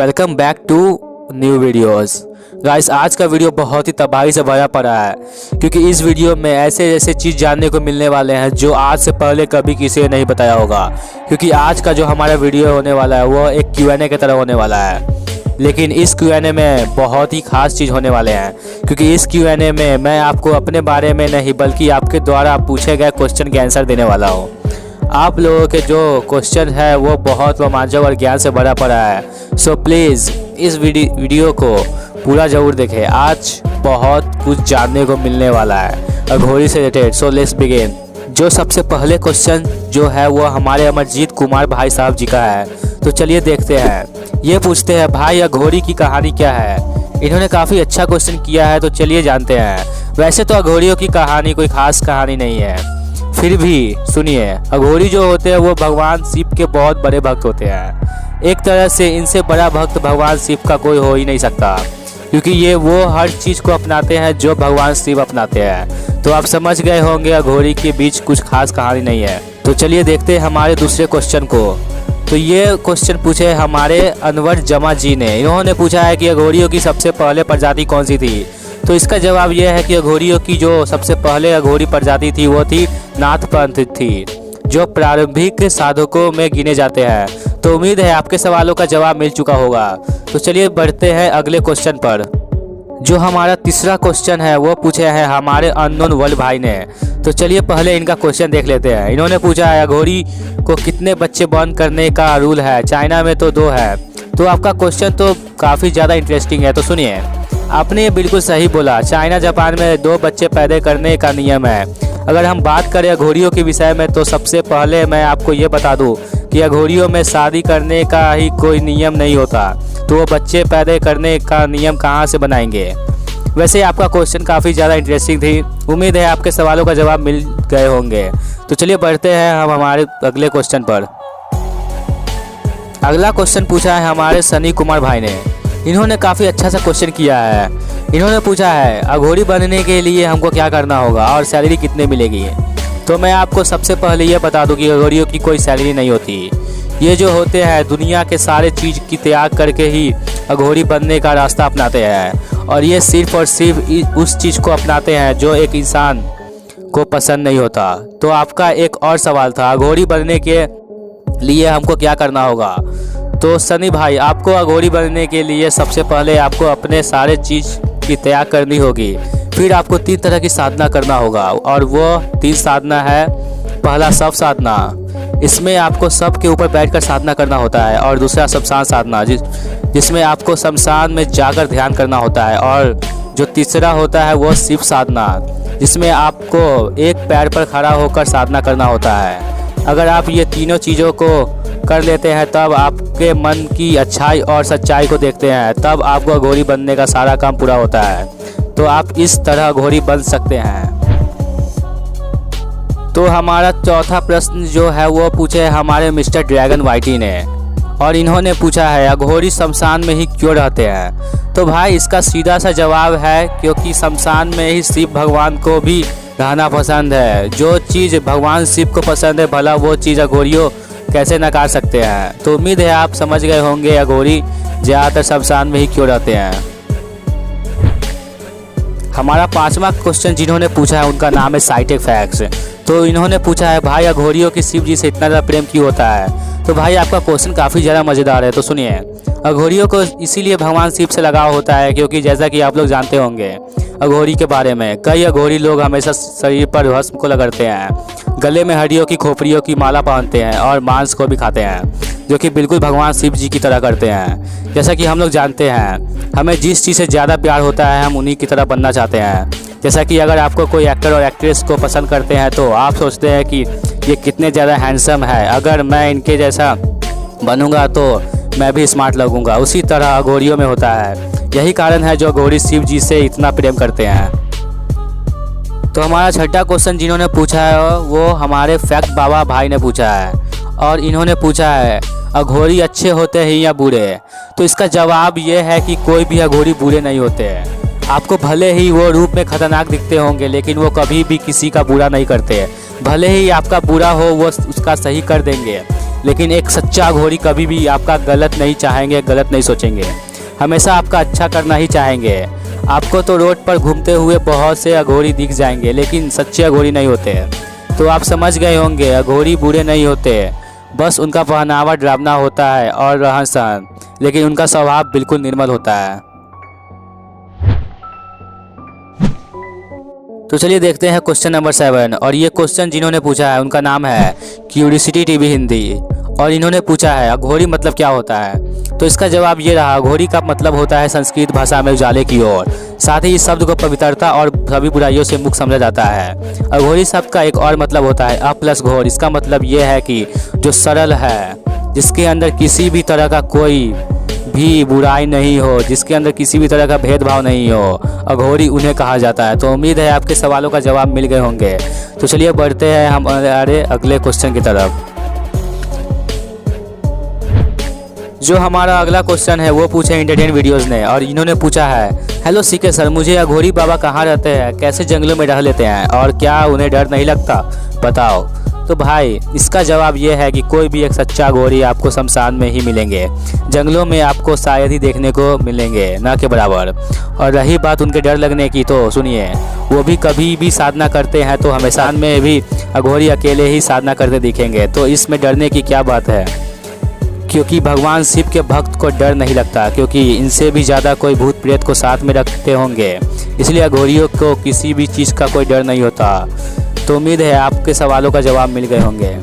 Welcome back to new videos. Guys, आज का video बहुत ही तबाही से भरा पड़ा है क्योंकि इस वीडियो में ऐसे ऐसे चीज़ जानने को मिलने वाले हैं जो आज से पहले कभी किसी ने नहीं बताया होगा। क्योंकि आज का जो हमारा वीडियो होने वाला है वो एक Q&A की तरह होने वाला है, लेकिन इस Q&A में बहुत ही खास चीज़ होने वाले हैं। क्योंकि इस Q&A में मैं आपको अपने बारे में नहीं बल्कि आपके द्वारा पूछे गए क्वेश्चन के आंसर देने वाला हूँ। आप लोगों के जो क्वेश्चन है वो बहुत रोमांचक और ज्ञान से भरा पड़ा है। सो प्लीज़ इस वीडियो को पूरा ज़रूर देखें। आज बहुत कुछ जानने को मिलने वाला है अघोरी से रिलेटेड। So let's begin. जो सबसे पहले क्वेश्चन जो है वो हमारे अमरजीत कुमार भाई साहब जी का है, तो चलिए देखते हैं। ये पूछते हैं, भाई अघोरी की कहानी क्या है? इन्होंने काफ़ी अच्छा क्वेश्चन किया है, तो चलिए जानते हैं। वैसे तो अघोरियों की कहानी कोई खास कहानी नहीं है, फिर भी सुनिए। अघोरी जो होते हैं वो भगवान शिव के बहुत बड़े भक्त होते हैं। एक तरह से इनसे बड़ा भक्त भगवान शिव का कोई हो ही नहीं सकता, क्योंकि ये वो हर चीज़ को अपनाते हैं जो भगवान शिव अपनाते हैं। तो आप समझ गए होंगे अघोरी के बीच कुछ खास कहानी नहीं है। तो चलिए देखते हैं हमारे दूसरे क्वेश्चन को। तो ये क्वेश्चन पूछे हमारे अनवर जमा जी ने। इन्होंने पूछा है कि अघोरियों की सबसे पहले प्रजाति कौन सी थी? तो इसका जवाब यह है कि अघोरियों की जो सबसे पहले अघोरी प्रजाति थी वो थी नाथ पंथ थी, जो प्रारंभिक साधकों में गिने जाते हैं। तो उम्मीद है आपके सवालों का जवाब मिल चुका होगा। तो चलिए बढ़ते हैं अगले क्वेश्चन पर। जो हमारा तीसरा क्वेश्चन है वो पूछे है हमारे अननोन वर्ल्ड भाई ने। तो चलिए पहले इनका क्वेश्चन देख लेते हैं। इन्होंने पूछा है अघोरी को कितने बच्चे बर्न करने का रूल है? चाइना में तो 2 है। तो आपका क्वेश्चन तो काफ़ी ज़्यादा इंटरेस्टिंग है। तो सुनिए, आपने ये बिल्कुल सही बोला। चाइना जापान में 2 बच्चे पैदा करने का नियम है। अगर हम बात करें अघोरियों के विषय में तो सबसे पहले मैं आपको ये बता दूं कि अघोरियों में शादी करने का ही कोई नियम नहीं होता, तो वो बच्चे पैदा करने का नियम कहाँ से बनाएंगे? वैसे आपका क्वेश्चन काफ़ी ज़्यादा इंटरेस्टिंग थी। उम्मीद है आपके सवालों का जवाब मिल गए होंगे। तो चलिए बढ़ते हैं हम हमारे अगले क्वेश्चन पर। अगला क्वेश्चन पूछा है हमारे सनी कुमार भाई ने। इन्होंने काफ़ी अच्छा सा क्वेश्चन किया है। इन्होंने पूछा है अघोरी बनने के लिए हमको क्या करना होगा और सैलरी कितने मिलेगी? तो मैं आपको सबसे पहले ये बता दूं कि अघोरियों की कोई सैलरी नहीं होती। ये जो होते हैं दुनिया के सारे चीज़ की त्याग करके ही अघोरी बनने का रास्ता अपनाते हैं, और ये सिर्फ और सिर्फ उस चीज़ को अपनाते हैं जो एक इंसान को पसंद नहीं होता। तो आपका एक और सवाल था अघोरी बनने के लिए हमको क्या करना होगा? तो सनी भाई, आपको अघोरी बनने के लिए सबसे पहले आपको अपने सारे चीज़ की त्याग करनी होगी। फिर आपको 3 तरह की साधना करना होगा, और वो 3 साधना है। पहला शव साधना, इसमें आपको सब के ऊपर बैठकर साधना करना होता है। और दूसरा शमशान साधना, जिसमें आपको शमशान में जाकर ध्यान करना होता है। और जो तीसरा होता है वो शिव साधना, जिसमें आपको एक पैर पर खड़ा होकर साधना करना होता है। अगर आप ये तीनों चीज़ों को कर लेते हैं तब आपके मन की अच्छाई और सच्चाई को देखते हैं, तब आपको अघोरी बनने का सारा काम पूरा होता है। तो आप इस तरह अघोरी बन सकते हैं। तो हमारा चौथा प्रश्न जो है वो पूछे हमारे मिस्टर ड्रैगन वाइटी ने, और इन्होंने पूछा है अघोरी शमशान में ही क्यों रहते हैं? तो भाई इसका सीधा सा जवाब है क्योंकि शमशान में ही शिव भगवान को भी रहना पसंद है। जो चीज़ भगवान शिव को पसंद है भला वो चीज़ अघोरियों कैसे नकार सकते हैं? तो उम्मीद है आप समझ गए होंगे अघोरी ज़्यादातर शमशान में ही क्यों रहते हैं। हमारा 5वां क्वेश्चन जिन्होंने पूछा है उनका नाम है साइटेक फैक्स। तो इन्होंने पूछा है भाई अघोरियों की शिव जी से इतना ज़्यादा प्रेम क्यों होता है? तो भाई आपका क्वेश्चन काफ़ी ज़्यादा मज़ेदार है। तो सुनिए, अघोरियों को इसीलिए भगवान शिव से लगाव होता है क्योंकि जैसा कि आप लोग जानते होंगे अघोरी के बारे में, कई अघोरी लोग हमेशा शरीर पर भस्म को लगाते हैं, गले में हड्डियों की खोपड़ियों की माला पहनते हैं और मांस को भी खाते हैं, जो कि बिल्कुल भगवान शिव जी की तरह करते हैं। जैसा कि हम लोग जानते हैं हमें जिस चीज़ से ज़्यादा प्यार होता है हम उन्हीं की तरह बनना चाहते हैं। जैसा कि अगर आपको कोई एक्टर और एक्ट्रेस को पसंद करते हैं तो आप सोचते हैं कि ये कितने ज़्यादा हैंडसम है, अगर मैं इनके जैसा बनूंगा तो मैं भी स्मार्ट लगूंगा। उसी तरह अघोरियों में होता है। यही कारण है जो अघोरी शिव जी से इतना प्रेम करते हैं। तो हमारा छठा क्वेश्चन जिन्होंने पूछा है वो हमारे फैक्ट बाबा भाई ने पूछा है, और इन्होंने पूछा है अघोरी अच्छे होते हैं या बुरे? तो इसका जवाब ये है कि कोई भी अघोरी बुरे नहीं होते हैं। आपको भले ही वो रूप में खतरनाक दिखते होंगे लेकिन वो कभी भी किसी का बुरा नहीं करते। भले ही आपका बुरा हो वो उसका सही कर देंगे। लेकिन एक सच्चा अघोरी कभी भी आपका गलत नहीं चाहेंगे, गलत नहीं सोचेंगे, हमेशा आपका अच्छा करना ही चाहेंगे। आपको तो रोड पर घूमते हुए बहुत से अघोरी दिख जाएंगे, लेकिन सच्चे अघोरी नहीं होते। तो आप समझ गए होंगे, अघोरी बुरे नहीं होते, बस उनका पहनावा डरावना होता है और रहन सहन, लेकिन उनका स्वभाव बिल्कुल निर्मल होता है। तो चलिए देखते हैं क्वेश्चन नंबर 7। और ये क्वेश्चन जिन्होंने पूछा है उनका नाम है क्यूरियोसिटी टीवी हिंदी, और इन्होंने पूछा है अघोरी मतलब क्या होता है। तो इसका जवाब ये रहा, अघोरी का मतलब होता है संस्कृत भाषा में उजाले की ओर। साथ ही इस शब्द को पवित्रता और सभी बुराइयों से मुक्त समझा जाता है। अघोरी शब्द का एक और मतलब होता है अ+ घोर। इसका मतलब ये है कि जो सरल है, जिसके अंदर किसी भी तरह का कोई भी बुराई नहीं हो, जिसके अंदर किसी भी तरह का भेदभाव नहीं हो, अघोरी उन्हें कहा जाता है। तो उम्मीद है आपके सवालों का जवाब मिल गए होंगे। तो चलिए बढ़ते हैं हमारे अगले क्वेश्चन की तरफ। जो हमारा अगला क्वेश्चन है वो पूछे इंटरटेन वीडियोस ने, और इन्होंने पूछा है हेलो सीके सर, मुझे अघोरी बाबा कहाँ रहते हैं, कैसे जंगलों में रह लेते हैं, और क्या उन्हें डर नहीं लगता, बताओ। तो भाई इसका जवाब ये है कि कोई भी एक सच्चा अघोरी आपको शमशान में ही मिलेंगे, जंगलों में आपको शायद ही देखने को मिलेंगे, ना के बराबर। और रही बात उनके डर लगने की, तो सुनिए, वो भी कभी भी साधना करते हैं तो हमेशा में भी अघोरी अकेले ही साधना करते दिखेंगे। तो इसमें डरने की क्या बात है, क्योंकि भगवान शिव के भक्त को डर नहीं लगता, क्योंकि इनसे भी ज़्यादा कोई भूत प्रेत को साथ में रखते होंगे, इसलिए अघोरियों को किसी भी चीज़ का कोई डर नहीं होता। तो उम्मीद है आपके सवालों का जवाब मिल गए होंगे।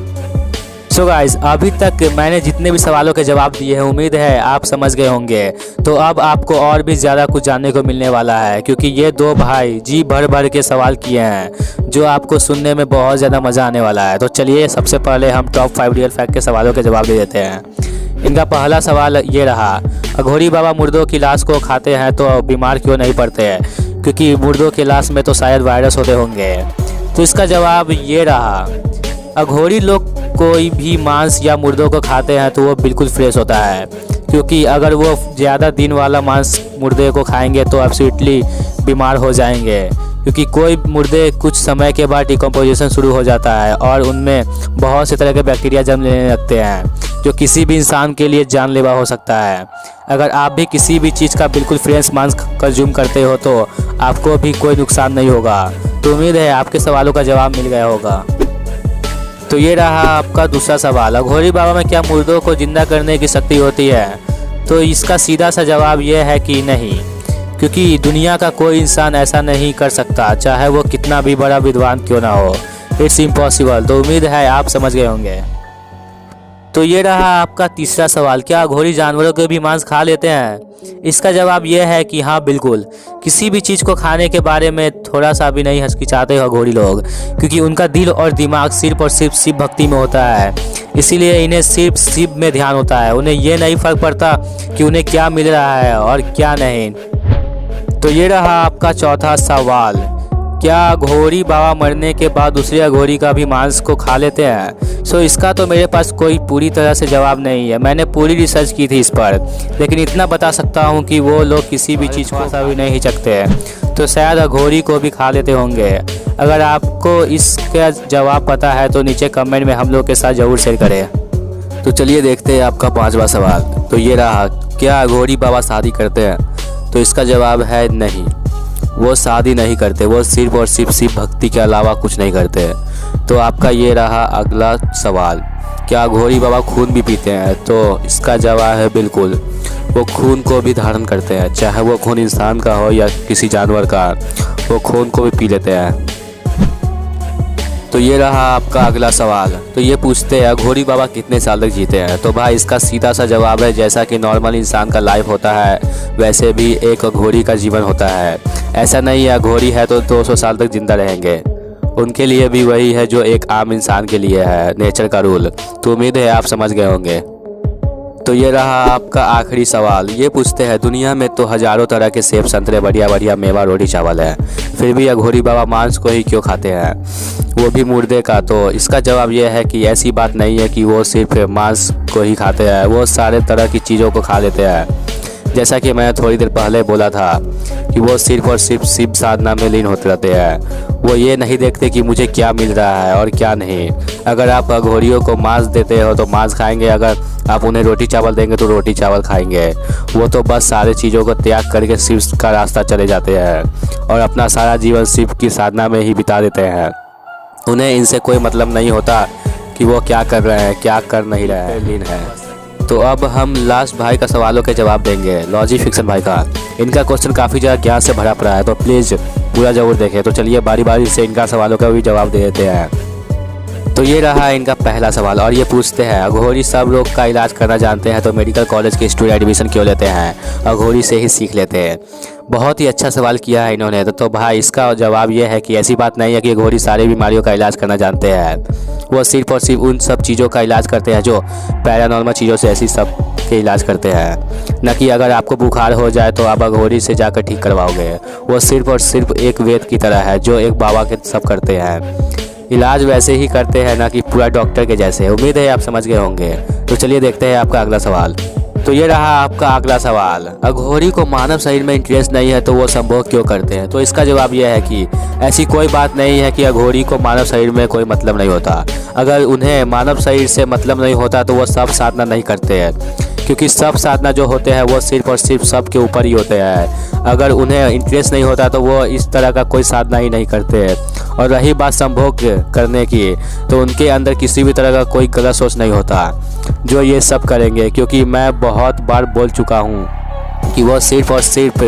सो गाइस, अभी तक मैंने जितने भी सवालों के जवाब दिए हैं, उम्मीद है आप समझ गए होंगे। तो अब आपको और भी ज़्यादा कुछ जानने को मिलने वाला है, क्योंकि ये दो भाई जी भर भर के सवाल किए हैं, जो आपको सुनने में बहुत ज़्यादा मज़ा आने वाला है। तो चलिए सबसे पहले हम टॉप 5 रियल फैक्ट के सवालों के जवाब दे देते हैं। इनका पहला सवाल ये रहा, अघोरी बाबा मुर्दों की लाश को खाते हैं तो बीमार क्यों नहीं पड़ते हैं, क्योंकि मुर्दों की लाश में तो शायद वायरस होते होंगे। तो इसका जवाब ये रहा, अघोरी लोग कोई भी मांस या मुर्दों को खाते हैं तो वो बिल्कुल फ्रेश होता है, क्योंकि अगर वो ज़्यादा दिन वाला मांस मुर्दे को खाएंगे तो एब्सोल्युटली बीमार हो जाएंगे, क्योंकि कोई मुर्दे कुछ समय के बाद डिकम्पोजिशन शुरू हो जाता है और उनमें बहुत से तरह के बैक्टीरिया जन्म लेने लगते हैं, जो किसी भी इंसान के लिए जानलेवा हो सकता है। अगर आप भी किसी भी चीज़ का बिल्कुल फ्रेश मांस कंज्यूम करते हो तो आपको भी कोई नुकसान नहीं होगा। तो उम्मीद है आपके सवालों का जवाब मिल गया होगा। तो ये रहा आपका दूसरा सवाल, अघोरी बाबा में क्या मुर्दों को जिंदा करने की शक्ति होती है। तो इसका सीधा सा जवाब ये है कि नहीं, क्योंकि दुनिया का कोई इंसान ऐसा नहीं कर सकता, चाहे वो कितना भी बड़ा विद्वान क्यों ना हो। It's impossible. तो उम्मीद है आप समझ गए होंगे। तो ये रहा आपका तीसरा सवाल, क्या अघोरी जानवरों के भी मांस खा लेते हैं। इसका जवाब यह है कि हाँ बिल्कुल, किसी भी चीज़ को खाने के बारे में थोड़ा सा भी नहीं हिचकिचाते हो अघोरी लोग, क्योंकि उनका दिल और दिमाग सिर्फ और सिर्फ शिव भक्ति में होता है, इसीलिए इन्हें सिर्फ शिव में ध्यान होता है। उन्हें ये नहीं फर्क पड़ता कि उन्हें क्या मिल रहा है और क्या नहीं। तो ये रहा आपका चौथा सवाल, क्या अघोरी बाबा मरने के बाद दूसरे अघोरी का भी मांस को खा लेते हैं। सो इसका तो मेरे पास कोई पूरी तरह से जवाब नहीं है, मैंने पूरी रिसर्च की थी इस पर, लेकिन इतना बता सकता हूँ कि वो लोग किसी भी चीज़ को भी नहीं हिचकते हैं, तो शायद अघोरी को भी खा लेते होंगे। अगर आपको इसका जवाब पता है तो नीचे कमेंट में हम लोग के साथ ज़रूर शेयर करें। तो चलिए देखते हैं आपका पांचवा सवाल। तो ये रहा, क्या अघोरी बाबा शादी करते हैं। तो इसका जवाब है नहीं, वो शादी नहीं करते, वो सिर्फ और सिर्फ शिव भक्ति के अलावा कुछ नहीं करते। तो आपका ये रहा अगला सवाल, क्या अघोरी बाबा खून भी पीते हैं। तो इसका जवाब है बिल्कुल, वो खून को भी धारण करते हैं, चाहे वो खून इंसान का हो या किसी जानवर का, वो खून को भी पी लेते हैं। तो ये रहा आपका अगला सवाल। तो ये पूछते हैं अघोरी बाबा कितने साल तक जीते हैं। तो भाई इसका सीधा सा जवाब है, जैसा कि नॉर्मल इंसान का लाइफ होता है वैसे भी एक अघोरी का जीवन होता है। ऐसा नहीं है अघोरी है तो 200 साल तक जिंदा रहेंगे, उनके लिए भी वही है जो एक आम इंसान के लिए है, नेचर का रूल। तो उम्मीद है आप समझ गए होंगे। तो ये रहा आपका आखिरी सवाल। ये पूछते हैं दुनिया में तो हज़ारों तरह के सेब संतरे बढ़िया बढ़िया मेवा रोटी चावल है, फिर भी अघोरी बाबा मांस को ही क्यों खाते हैं, वो भी मुर्दे का। तो इसका जवाब ये है कि ऐसी बात नहीं है कि वो सिर्फ मांस को ही खाते हैं, वो सारे तरह की चीज़ों को खा लेते हैं। जैसा कि मैंने थोड़ी देर पहले बोला था कि वो सिर्फ और सिर्फ शिव साधना में लीन होते रहते हैं, वो ये नहीं देखते कि मुझे क्या मिल रहा है और क्या नहीं। अगर आप अघोरियों को मांस देते हो तो मांस खाएंगे, अगर आप उन्हें रोटी चावल देंगे तो रोटी चावल खाएंगे। वो तो बस सारे चीज़ों को त्याग करके शिव का रास्ता चले जाते हैं और अपना सारा जीवन शिव की साधना में ही बिता देते हैं। उन्हें इनसे कोई मतलब नहीं होता कि वो क्या कर रहे हैं, क्या कर नहीं रहे हैं, लीन है। तो अब हम लास्ट भाई का सवालों के जवाब देंगे, लॉजिक फिक्सन भाई का। इनका क्वेश्चन काफ़ी ज़्यादा ज्ञान से भरा पड़ा है, तो प्लीज़ पूरा ज़रूर देखें। तो चलिए बारी बारी से इनका सवालों का भी जवाब दे देते हैं। तो ये रहा इनका पहला सवाल और ये पूछते हैं, अघोरी सब रोग का इलाज करना जानते हैं तो मेडिकल कॉलेज के स्टूडेंट एडमिशन क्यों लेते हैं, अघोरी से ही सीख लेते हैं। बहुत ही अच्छा सवाल किया है इन्होंने। तो भाई इसका जवाब ये है कि ऐसी बात नहीं है कि अघोरी सारी बीमारियों का इलाज करना जानते हैं। वो सिर्फ और सिर्फ उन सब चीज़ों का इलाज करते हैं जो पैरानॉर्मल चीज़ों से ऐसी सब के इलाज करते हैं, न कि अगर आपको बुखार हो जाए तो आप अघोरी से जाकर ठीक करवाओगे। वो सिर्फ और सिर्फ एक वेद की तरह है जो एक बाबा के सब करते हैं। इलाज वैसे ही करते हैं ना कि पूरा डॉक्टर के जैसे। उम्मीद है आप समझ गए होंगे। तो चलिए देखते हैं आपका अगला सवाल। तो ये रहा आपका अगला सवाल, अघोरी को मानव शरीर में इंटरेस्ट नहीं है तो वो संभोग क्यों करते हैं। तो इसका जवाब यह है कि ऐसी कोई बात नहीं है कि अघोरी को मानव शरीर में कोई मतलब नहीं होता। अगर उन्हें मानव शरीर से मतलब नहीं होता तो वो सब साधना नहीं करते हैं, क्योंकि सब साधना जो होते हैं वो सिर्फ और सिर्फ सब के ऊपर ही होते हैं। अगर उन्हें इंटरेस्ट नहीं होता तो वो इस तरह का कोई साधना ही नहीं करते हैं। और रही बात संभोग करने की, तो उनके अंदर किसी भी तरह का कोई गलत सोच नहीं होता जो ये सब करेंगे, क्योंकि मैं बहुत बार बोल चुका हूँ कि वो सिर्फ और सिर्फ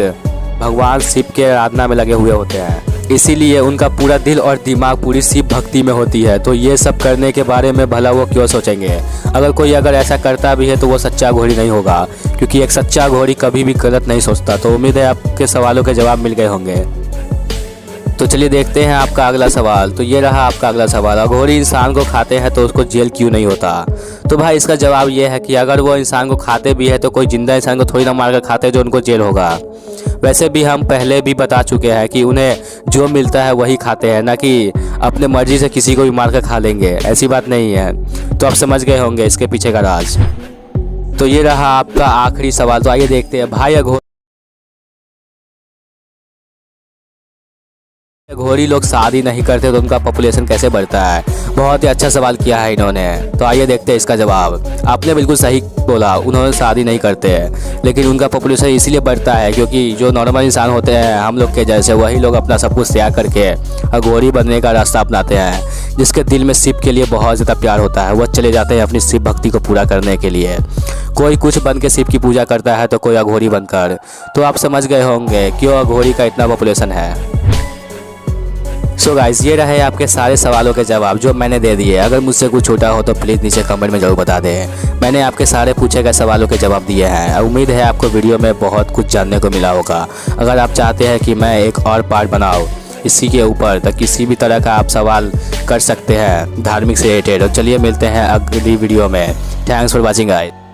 भगवान शिव के आराधना में लगे हुए होते हैं। इसीलिए उनका पूरा दिल और दिमाग पूरी शिव भक्ति में होती है। तो ये सब करने के बारे में भला वो क्यों सोचेंगे। अगर कोई ऐसा करता भी है तो वो सच्चा घोड़ी नहीं होगा, क्योंकि एक सच्चा घोड़ी कभी भी गलत नहीं सोचता। तो उम्मीद है आपके सवालों के जवाब मिल गए होंगे। तो चलिए देखते हैं आपका अगला सवाल। तो ये रहा आपका अगला सवाल, अघोरी इंसान को खाते हैं तो उसको जेल क्यों नहीं होता। तो भाई इसका जवाब ये है कि अगर वो इंसान को खाते भी है तो कोई जिंदा इंसान को थोड़ी ना मार कर खाते जो उनको जेल होगा। वैसे भी हम पहले भी बता चुके हैं कि उन्हें जो मिलता है वही खाते हैं, ना कि अपने मर्जी से किसी को भी मार कर खा लेंगे। ऐसी बात नहीं है। तो आप समझ गए होंगे इसके पीछे का राज। तो ये रहा आपका आखिरी सवाल। तो आइए देखते हैं भाई, अघोरी लोग शादी नहीं करते तो उनका पॉपुलेशन कैसे बढ़ता है। बहुत ही अच्छा सवाल किया है इन्होंने। तो आइए देखते हैं इसका जवाब। आपने बिल्कुल सही बोला, उन्होंने शादी नहीं करते हैं, लेकिन उनका पॉपुलेशन इसीलिए बढ़ता है क्योंकि जो नॉर्मल इंसान होते हैं हम लोग के जैसे, वही लोग अपना सब कुछ त्याग करके अघोरी बनने का रास्ता अपनाते हैं। जिसके दिल में शिव के लिए बहुत ज़्यादा प्यार होता है, वह चले जाते हैं अपनी शिव भक्ति को पूरा करने के लिए। कोई कुछ बन के शिव की पूजा करता है तो कोई अघोरी बनकर। तो आप समझ गए होंगे क्यों अघोरी का इतना पॉपुलेशन है। सो गाइस, ये रहे आपके सारे सवालों के जवाब जो मैंने दे दिए। अगर मुझसे कुछ छूटा हो तो प्लीज़ नीचे कमेंट में ज़रूर बता दें। मैंने आपके सारे पूछे गए सवालों के जवाब दिए हैं। उम्मीद है आपको वीडियो में बहुत कुछ जानने को मिला होगा। अगर आप चाहते हैं कि मैं एक और पार्ट बनाऊँ इसी के ऊपर, तो किसी भी तरह का आप सवाल कर सकते हैं धार्मिक से रिलेटेड। चलिए मिलते हैं अगली वीडियो में। Thanks for watching guys.